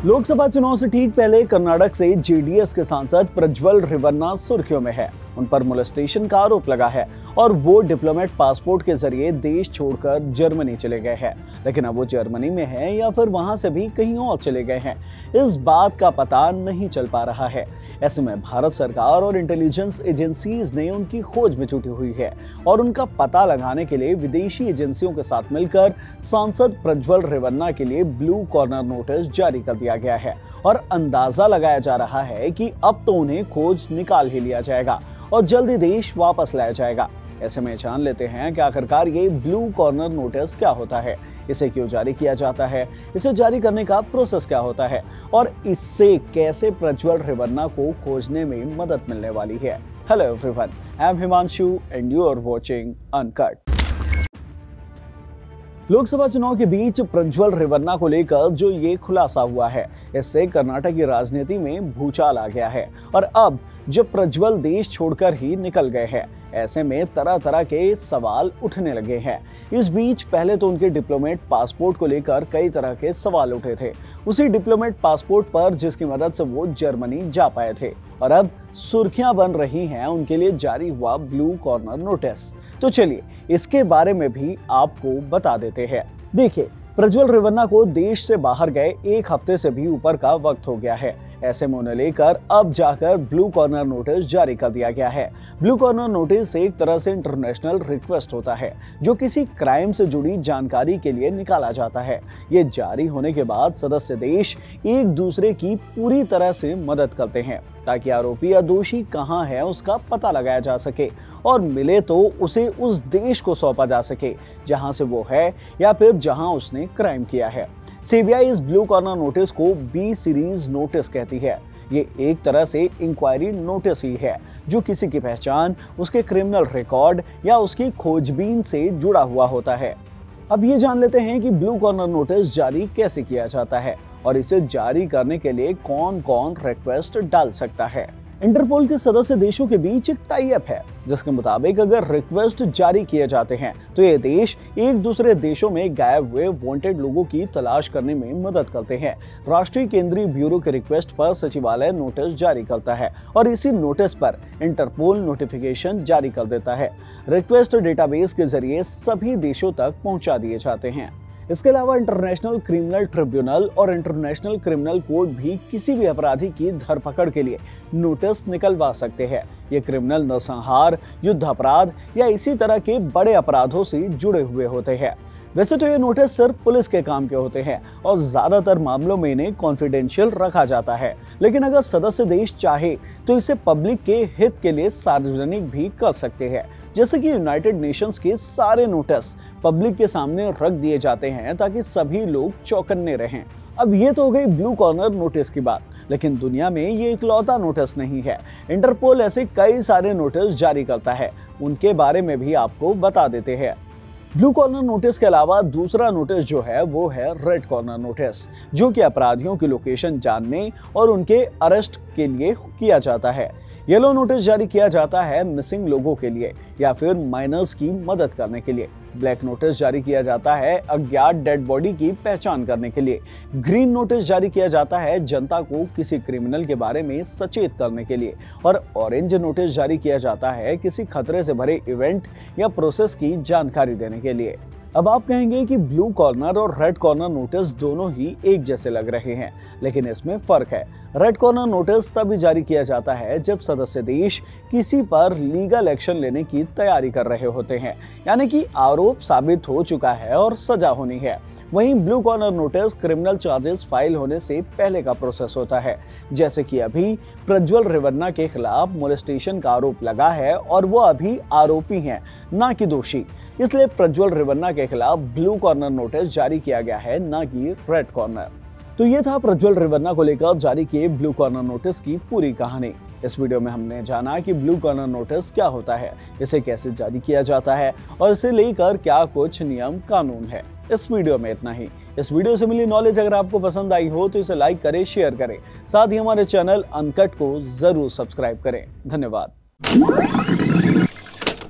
लोकसभा चुनाव से ठीक पहले कर्नाटक से जेडीएस के सांसद प्रज्वल रेवन्ना सुर्खियों में है। उन पर मोलेस्टेशन का आरोप लगा है और वो डिप्लोमेट पासपोर्ट के जरिए देश छोड़कर जर्मनी चले गए हैं। लेकिन अब वो जर्मनी में हैं या फिर वहां से भी कहीं और चले गए हैं, इस बात का पता नहीं चल पा रहा है। ऐसे में भारत सरकार और इंटेलिजेंस एजेंसीज ने उनकी खोज में जुटी हुई है और उनका पता लगाने के लिए विदेशी एजेंसियों के साथ मिलकर सांसद प्रज्वल रेवन्ना के लिए ब्लू कॉर्नर नोटिस जारी कर दिया गया है और अंदाजा लगाया जा रहा है कि अब तो उन्हें खोज निकाल ही लिया जाएगा और जल्दी देश वापस लाया जाएगा। ऐसे में जान लेते हैं कि आखिरकार ये ब्लू कॉर्नर नोटिस क्या होता है, इसे क्यों जारी किया जाता है, इसे जारी करने का प्रोसेस क्या होता है और इससे कैसे प्रज्वल रेवन्ना को खोजने में मदद मिलने वाली है। Hello everyone, I am Himanshu and you are watching Uncut. Lok Sabha के बीच प्रज्वल रेवन्ना को लेकर जो ये खुलासा हुआ है, इससे कर्नाटक की राजनीति में भूचाल आ गया है और अब जब प्रज्वल देश छोड़कर ही निकल गए हैं, ऐसे में तरह तरह के सवाल उठने लगे हैं। इस बीच पहले तो उनके डिप्लोमेट पासपोर्ट को लेकर कई तरह के सवाल उठे थे, उसी डिप्लोमेट पासपोर्ट पर जिसकी मदद से वो जर्मनी जा पाए थे, और अब सुर्खियां बन रही हैं उनके लिए जारी हुआ ब्लू कॉर्नर नोटिस। तो चलिए इसके बारे में भी आपको बता देते हैं। देखिए, प्रज्वल रेवन्ना को देश से बाहर गए एक हफ्ते से भी ऊपर का वक्त हो गया है। ऐसे में उन्हें लेकर अब जाकर ब्लू कॉर्नर नोटिस जारी कर दिया गया है। ब्लू कॉर्नर नोटिस एक तरह से इंटरनेशनल रिक्वेस्ट होता है जो किसी क्राइम से जुड़ी जानकारी के लिए निकाला जाता है। ये जारी होने के बाद सदस्य देश एक दूसरे की पूरी तरह से मदद करते हैं ताकि आरोपी या दोषी कहां है उसका पता लगाया जा सके और मिले तो उसे उस देश को सौंपा जा सके जहां से वो है या फिर जहां उसने क्राइम किया है। सीबीआई इस ब्लू कॉर्नर नोटिस को बी सीरीज नोटिस कहती है। ये एक तरह से इंक्वायरी नोटिस ही है जो किसी की पहचान, उसके क्रिमिनल रिकॉर्ड या उसकी खोजबीन से जुड़ा हुआ होता है। अब ये जान लेते हैं कि ब्लू कॉर्नर नोटिस जारी कैसे किया जाता है और इसे जारी करने के लिए कौन कौन रिक्वेस्ट डाल सकता है। इंटरपोल के सदस्य देशों के बीच एक टाई अप है जिसके मुताबिक अगर रिक्वेस्ट जारी किए जाते हैं तो ये देश एक दूसरे देशों में गायब हुए वांटेड लोगों की तलाश करने में मदद करते हैं। राष्ट्रीय केंद्रीय ब्यूरो के रिक्वेस्ट पर सचिवालय नोटिस जारी करता है और इसी नोटिस पर इंटरपोल नोटिफिकेशन जारी कर देता है। रिक्वेस्ट डेटाबेस के जरिए सभी देशों तक पहुंचा दिए जाते हैं। इसके अलावा इंटरनेशनल क्रिमिनल ट्रिब्यूनल और इंटरनेशनल क्रिमिनल कोर्ट भी किसी भी अपराधी की धरपकड़ के लिए नोटिस निकलवा सकते हैं। ये क्रिमिनल नरसंहार, युद्ध अपराध या इसी तरह के बड़े अपराधों से जुड़े हुए होते हैं। वैसे तो ये नोटिस सिर्फ पुलिस के काम के होते हैं और ज्यादातर मामलों में इन्हें कॉन्फिडेंशियल रखा जाता है, लेकिन अगर सदस्य देश चाहे तो इसे पब्लिक के हित के लिए सार्वजनिक भी कर सकते हैं। जैसे कि यूनाइटेड नेशंस के सारे नोटिस पब्लिक के सामने रख दिए जाते हैं ताकि सभी लोग चौकन्ने रहें। अब ये तो हो गई ब्लू कॉर्नर नोटिस की बात, लेकिन दुनिया में ये इकलौता नोटिस नहीं है। इंटरपोल ऐसे कई सारे नोटिस जारी करता है, उनके बारे में भी आपको बता देते हैं। ब्लू कॉर्नर नोटिस के अलावा दूसरा नोटिस जो है वो है रेड कॉर्नर नोटिस, जो कि अपराधियों की लोकेशन जानने और उनके अरेस्ट के लिए किया जाता है। येलो नोटिस जारी किया जाता है मिसिंग लोगों के लिए या फिर माइनर्स की मदद करने के लिए। ब्लैक नोटिस जारी किया जाता है अज्ञात डेड बॉडी की पहचान करने के लिए। ग्रीन नोटिस जारी किया जाता है जनता को किसी क्रिमिनल के बारे में सचेत करने के लिए और ऑरेंज नोटिस जारी किया जाता है किसी खतरे से भरे इवेंट या प्रोसेस की जानकारी देने के लिए। अब आप कहेंगे कि ब्लू कॉर्नर और रेड कॉर्नर नोटिस दोनों ही एक जैसे लग रहे हैं, लेकिन इसमें फर्क है। रेड कॉर्नर नोटिस तभी जारी किया जाता है जब सदस्य देश किसी पर लीगल एक्शन लेने की तैयारी कर रहे होते हैं, यानी कि आरोप साबित हो चुका है और सजा होनी है। वहीं blue corner notice criminal charges file होने से पहले का प्रोसेस होता है, जैसे कि अभी प्रज्वल रेवन्ना के खिलाफ मोलेस्टेशन का आरोप लगा है और वो अभी आरोपी हैं, ना कि दोषी। इसलिए प्रज्वल रेवन्ना के खिलाफ ब्लू कॉर्नर नोटिस जारी किया गया है, ना कि रेड कॉर्नर। तो ये था प्रज्वल रेवन्ना को लेकर जारी किए ब्लू कॉर्नर नोटिस की पूरी कहानी। इस वीडियो में हमने जाना कि ब्लू कॉर्नर नोटिस क्या होता है, इसे कैसे जारी किया जाता है और इसे लेकर क्या कुछ नियम कानून है। इस वीडियो में इतना ही। इस वीडियो से मिली नॉलेज अगर आपको पसंद आई हो तो इसे लाइक करें, शेयर करें, साथ ही हमारे चैनल अनकट को जरूर सब्सक्राइब करें। धन्यवाद।